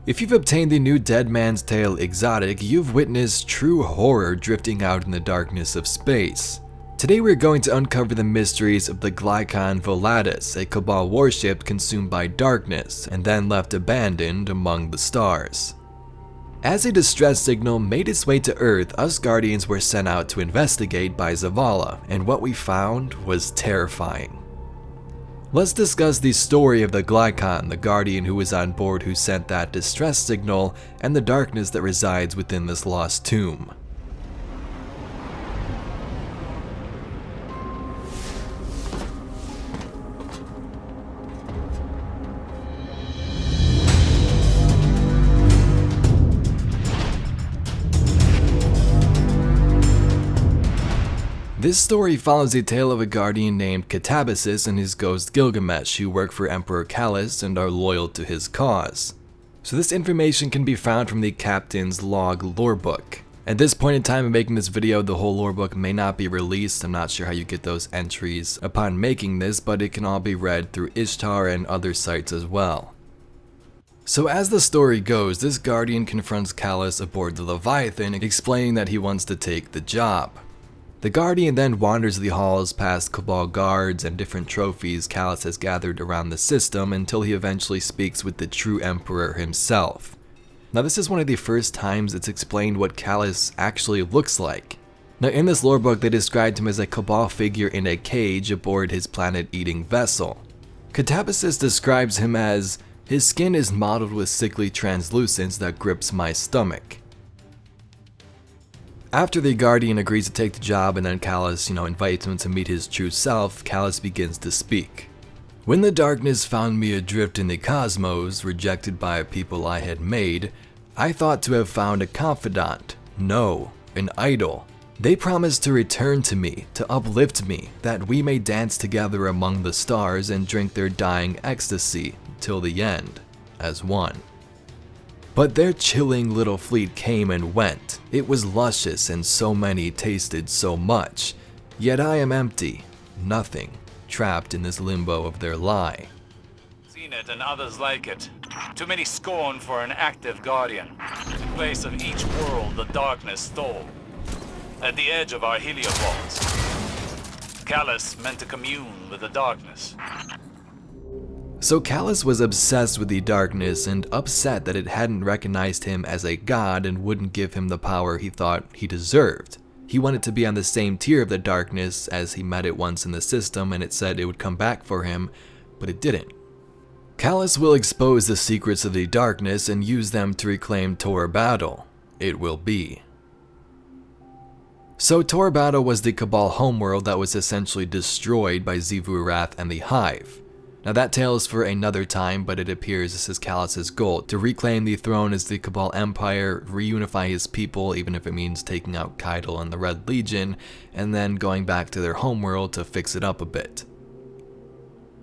If you've obtained the new Dead Man's Tale exotic, you've witnessed true horror drifting out in the darkness of space. Today we're going to uncover the mysteries of the Glykon Volatus, a Cabal warship consumed by darkness and then left abandoned among the stars. As a distress signal made its way to Earth, us Guardians were sent out to investigate by Zavala, and what we found was terrifying. Let's discuss the story of the Glykon, the Guardian who was on board who sent that distress signal, and the darkness that resides within this lost tomb. This story follows the tale of a guardian named Katabasis and his ghost Gilgamesh, who work for Emperor Calus and are loyal to his cause. So this information can be found from the captain's log lorebook. At this point in time of making this video, the whole lorebook may not be released. I'm not sure how you get those entries upon making this, but it can all be read through Ishtar and other sites as well. So as the story goes, this guardian confronts Calus aboard the Leviathan, explaining that he wants to take the job. The Guardian then wanders the halls past Cabal guards and different trophies Calus has gathered around the system until he eventually speaks with the true Emperor himself. Now this is one of the first times it's explained what Calus actually looks like. Now in this lorebook they described him as a Cabal figure in a cage aboard his planet-eating vessel. Katabasis describes him as, "His skin is mottled with sickly translucence that grips my stomach." After the Guardian agrees to take the job and then Calus, invites him to meet his true self, Calus begins to speak. "When the darkness found me adrift in the cosmos, rejected by a people I had made, I thought to have found a confidant. No, an idol. They promised to return to me, to uplift me, that we may dance together among the stars and drink their dying ecstasy, till the end, as one. But their chilling little fleet came and went. It was luscious and so many tasted so much. Yet I am empty, nothing, trapped in this limbo of their lie." Seen it and others like it. Too many scorn for an active guardian. In place of each world the darkness stole. At the edge of our heliopods, Calus meant to commune with the darkness. So Calus was obsessed with the darkness and upset that it hadn't recognized him as a god and wouldn't give him the power he thought he deserved. He wanted to be on the same tier of the darkness as he met it once in the system and it said it would come back for him, but it didn't. Calus will expose the secrets of the darkness and use them to reclaim Tor Battle. It will be. So Tor Battle was the Cabal homeworld that was essentially destroyed by Xivu Arath and the Hive. Now that tale is for another time, but it appears this is Calus's goal, to reclaim the throne as the Cabal Empire, reunify his people even if it means taking out Kaitel and the Red Legion, and then going back to their homeworld to fix it up a bit.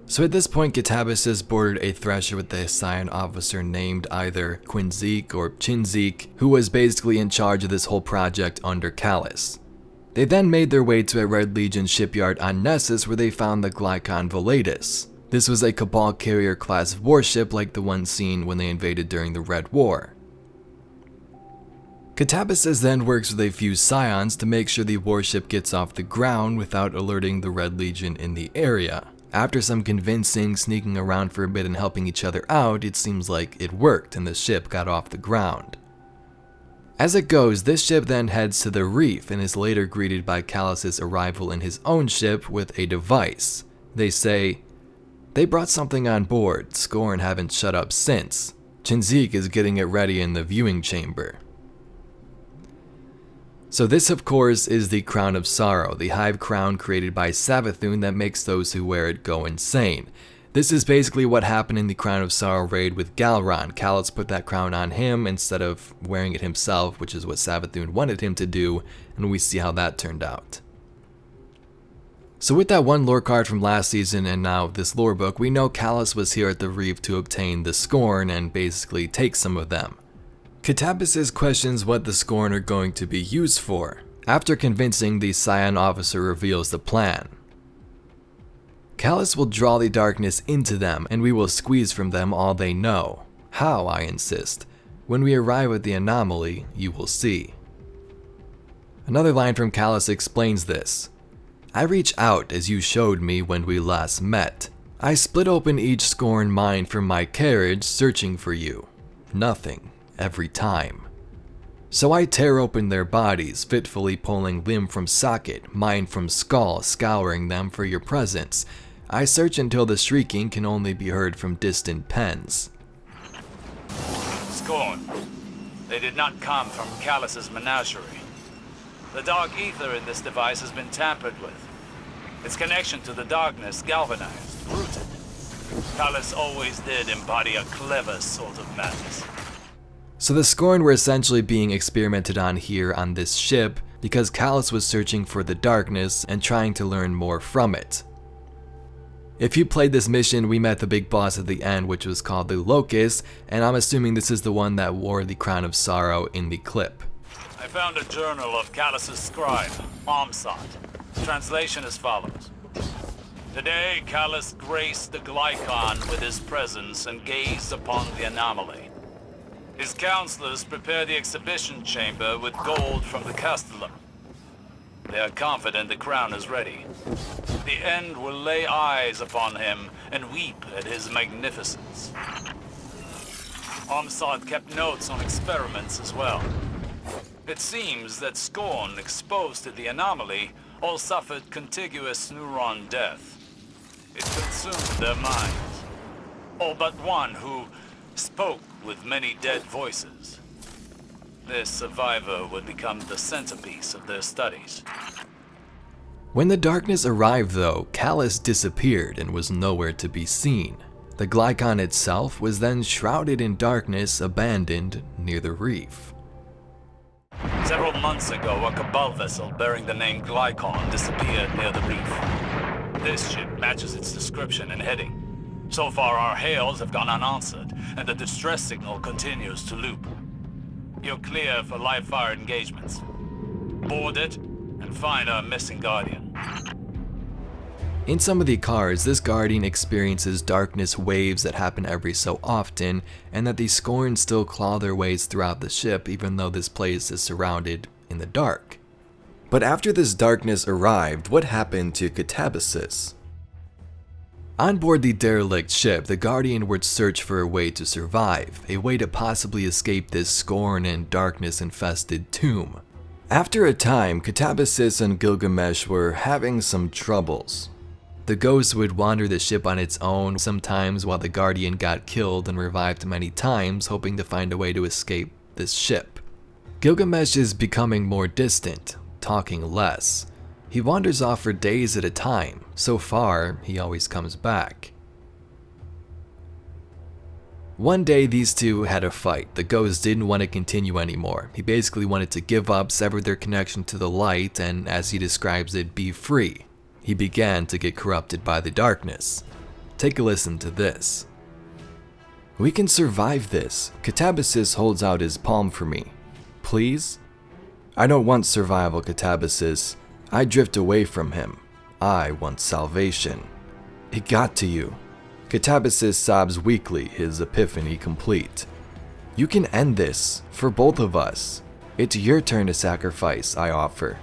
So at this point Katabasis boarded a thresher with a Scion officer named either Quinzik or Chinzik, who was basically in charge of this whole project under Calus. They then made their way to a Red Legion shipyard on Nessus where they found the Glykon Volatus. This was a Cabal carrier class warship like the one seen when they invaded during the Red War. Katabasis then works with a few Scions to make sure the warship gets off the ground without alerting the Red Legion in the area. After some convincing, sneaking around for a bit and helping each other out, it seems like it worked and the ship got off the ground. As it goes, this ship then heads to the Reef and is later greeted by Calus's arrival in his own ship with a device. They say, "They brought something on board. Scorn haven't shut up since. Chinzik is getting it ready in the viewing chamber." So this of course is the Crown of Sorrow, the hive crown created by Savathun that makes those who wear it go insane. This is basically what happened in the Crown of Sorrow raid with Galron. Calus put that crown on him instead of wearing it himself, which is what Savathun wanted him to do, and we see how that turned out. So with that one lore card from last season and now this lore book, we know Calus was here at the Reef to obtain the Scorn and basically take some of them. Katabasis questions what the Scorn are going to be used for. After convincing, the Scion officer reveals the plan. Calus will draw the darkness into them and we will squeeze from them all they know. How, I insist. When we arrive at the anomaly, you will see. Another line from Calus explains this. I reach out as you showed me when we last met. I split open each Scorn mind from my carriage searching for you. Nothing, every time. So I tear open their bodies, fitfully pulling limb from socket, mind from skull, scouring them for your presence. I search until the shrieking can only be heard from distant pens. Scorn. They did not come from Calus's menagerie. The dark ether in this device has been tampered with. Its connection to the darkness galvanized, rooted. Calus always did embody a clever sort of madness. So the Scorn were essentially being experimented on here on this ship because Calus was searching for the darkness and trying to learn more from it. If you played this mission, we met the big boss at the end, which was called the Locus, and I'm assuming this is the one that wore the crown of sorrow in the clip. I found a journal of Calus's scribe, Omsat. Translation as follows. Today, Calus graced the Glykon with his presence and gazed upon the anomaly. His counselors prepare the exhibition chamber with gold from the castellum. They are confident the crown is ready. The end will lay eyes upon him and weep at his magnificence. Omsad kept notes on experiments as well. It seems that Scorn, exposed to the anomaly, all suffered contiguous neuron death. It consumed their minds. All but one who spoke with many dead voices. This survivor would become the centerpiece of their studies. When the darkness arrived though, Calus disappeared and was nowhere to be seen. The Glykon itself was then shrouded in darkness, abandoned near the reef. Several months ago, a Cabal vessel bearing the name Glykon disappeared near the reef. This ship matches its description and heading. So far, our hails have gone unanswered, and the distress signal continues to loop. You're clear for live-fire engagements. Board it, and find our missing Guardian. In some of the cards, this Guardian experiences darkness waves that happen every so often, and that the Scorn still claw their ways throughout the ship even though this place is surrounded in the dark. But after this darkness arrived, what happened to Katabasis? On board the derelict ship, the Guardian would search for a way to survive, a way to possibly escape this Scorn and darkness-infested tomb. After a time, Katabasis and Gilgamesh were having some troubles. The ghost would wander the ship on its own, sometimes while the Guardian got killed and revived many times, hoping to find a way to escape this ship. Gilgamesh is becoming more distant, talking less. He wanders off for days at a time. So far, he always comes back. One day, these two had a fight. The ghost didn't want to continue anymore. He basically wanted to give up, sever their connection to the light, and as he describes it, be free. He began to get corrupted by the darkness. Take a listen to this. We can survive this. Katabasis holds out his palm for me. Please? I don't want survival, Katabasis. I drift away from him. I want salvation. It got to you. Katabasis sobs weakly, his epiphany complete. You can end this, for both of us. It's your turn to sacrifice, I offer.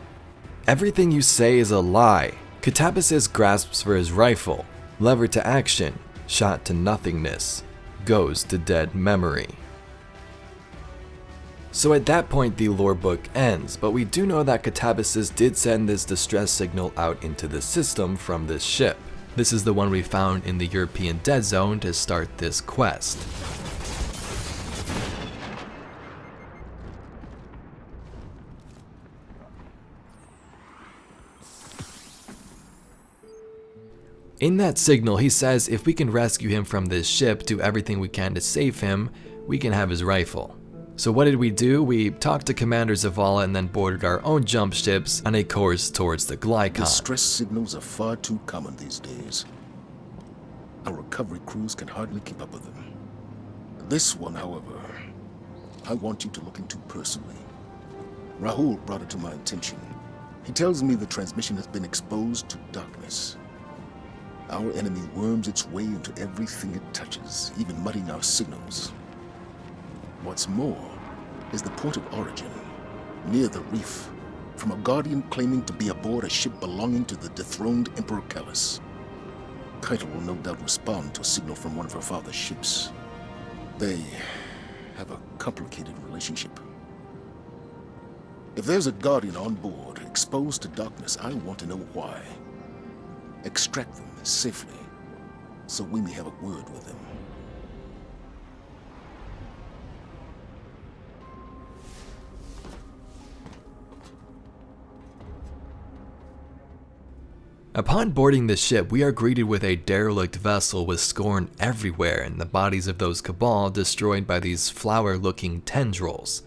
Everything you say is a lie. Katabasis grasps for his rifle, lever to action, shot to nothingness, goes to dead memory. So at that point the lore book ends, but we do know that Katabasis did send this distress signal out into the system from this ship. This is the one we found in the European Dead Zone to start this quest. In that signal, he says if we can rescue him from this ship, do everything we can to save him, we can have his rifle. So what did we do? We talked to Commander Zavala and then boarded our own jump ships on a course towards the Glykon. Distress signals are far too common these days. Our recovery crews can hardly keep up with them. This one, however, I want you to look into personally. Rahul brought it to my attention. He tells me the transmission has been exposed to darkness. Our enemy worms its way into everything it touches, even mudding our signals. What's more is the point of origin, near the Reef, from a Guardian claiming to be aboard a ship belonging to the dethroned Emperor Calus. Kaito will no doubt respond to a signal from one of her father's ships. They have a complicated relationship. If there's a Guardian on board exposed to darkness, I want to know why. Extract them safely, so we may have a word with them. Upon boarding the ship, we are greeted with a derelict vessel with scorn everywhere and the bodies of those Cabal destroyed by these flower-looking tendrils.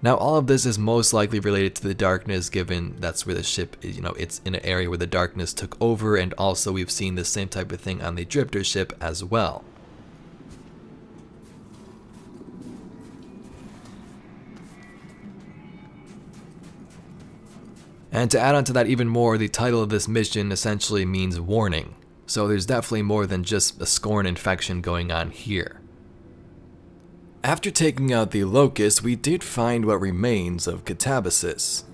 Now all of this is most likely related to the darkness, given that's where the ship is, it's in an area where the darkness took over, and also we've seen the same type of thing on the Drifter ship as well. And to add on to that even more, the title of this mission essentially means warning. So there's definitely more than just a Scorn infection going on here. After taking out the Locus, we did find what remains of Katabasis.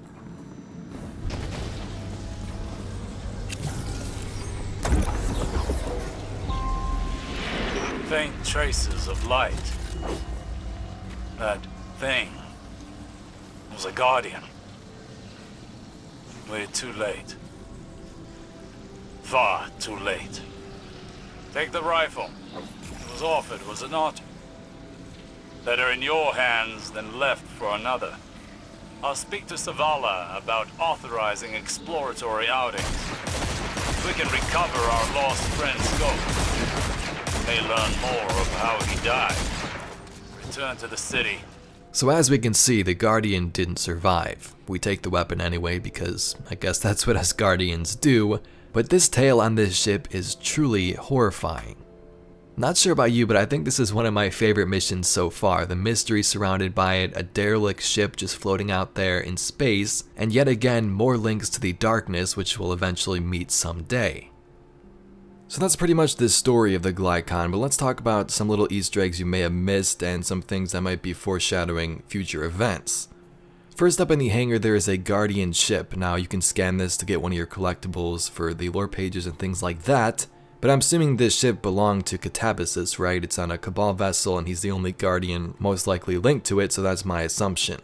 Faint traces of light. That thing was a Guardian. We're too late. Far too late. Take the rifle. It was offered, was it not? Better in your hands than left for another. I'll speak to Savala about authorizing exploratory outings. If we can recover our lost friend's scope, may learn more of how he died. Return to the city. So as we can see, the Guardian didn't survive. We take the weapon anyway because I guess that's what us Guardians do, but this tale on this ship is truly horrifying. Not sure about you, but I think this is one of my favorite missions so far. The mystery surrounded by it, a derelict ship just floating out there in space, and yet again more links to the darkness which we'll eventually meet someday. So that's pretty much the story of the Glykon, but let's talk about some little Easter eggs you may have missed and some things that might be foreshadowing future events. First up in the hangar there is a Guardian ship. Now you can scan this to get one of your collectibles for the lore pages and things like that, but I'm assuming this ship belonged to Katabasis, right? It's on a Cabal vessel and he's the only Guardian most likely linked to it, so that's my assumption.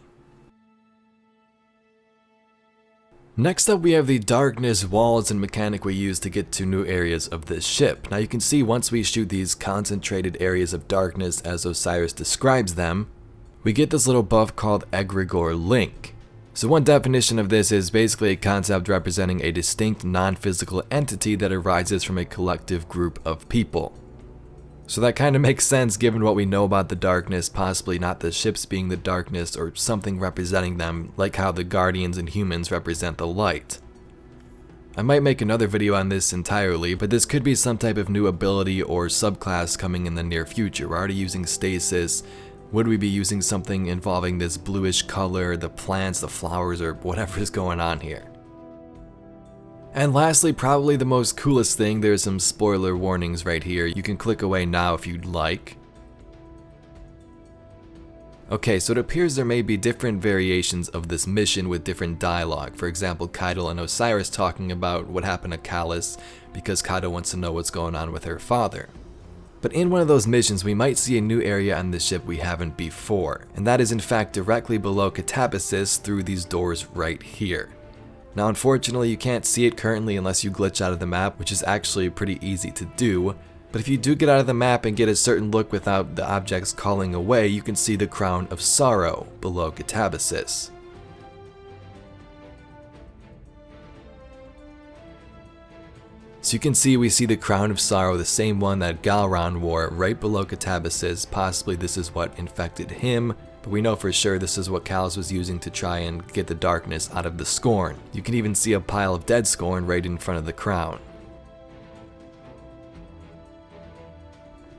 Next up we have the darkness, walls, and mechanic we use to get to new areas of this ship. Now you can see once we shoot these concentrated areas of darkness as Osiris describes them, we get this little buff called Egregore Link. So one definition of this is basically a concept representing a distinct non-physical entity that arises from a collective group of people. So that kind of makes sense given what we know about the darkness, possibly not the ships being the darkness or something representing them, like how the Guardians and humans represent the light. I might make another video on this entirely, but this could be some type of new ability or subclass coming in the near future. We're already using stasis. Would we be using something involving this bluish color, the plants, the flowers, or whatever is going on here? And lastly, probably the most coolest thing, there's some spoiler warnings right here. You can click away now if you'd like. Okay, so it appears there may be different variations of this mission with different dialogue. For example, Kaito and Osiris talking about what happened to Calus because Kaito wants to know what's going on with her father. But in one of those missions, we might see a new area on the ship we haven't before, and that is in fact directly below Katabasis through these doors right here. Now unfortunately you can't see it currently unless you glitch out of the map, which is actually pretty easy to do, but if you do get out of the map and get a certain look without the objects calling away, you can see the Crown of Sorrow below Katabasis. So you can see we see the Crown of Sorrow, the same one that Galron wore, right below Katabasis. Possibly this is what infected him, but we know for sure this is what Calus was using to try and get the darkness out of the Scorn. You can even see a pile of dead Scorn right in front of the crown.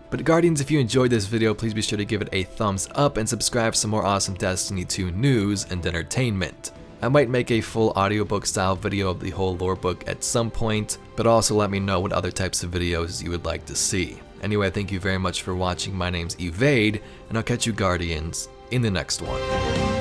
But Guardians, if you enjoyed this video, please be sure to give it a thumbs up and subscribe for some more awesome Destiny 2 news and entertainment. I might make a full audiobook style video of the whole lore book at some point, but also let me know what other types of videos you would like to see. Anyway, thank you very much for watching. My name's Evade, and I'll catch you Guardians in the next one.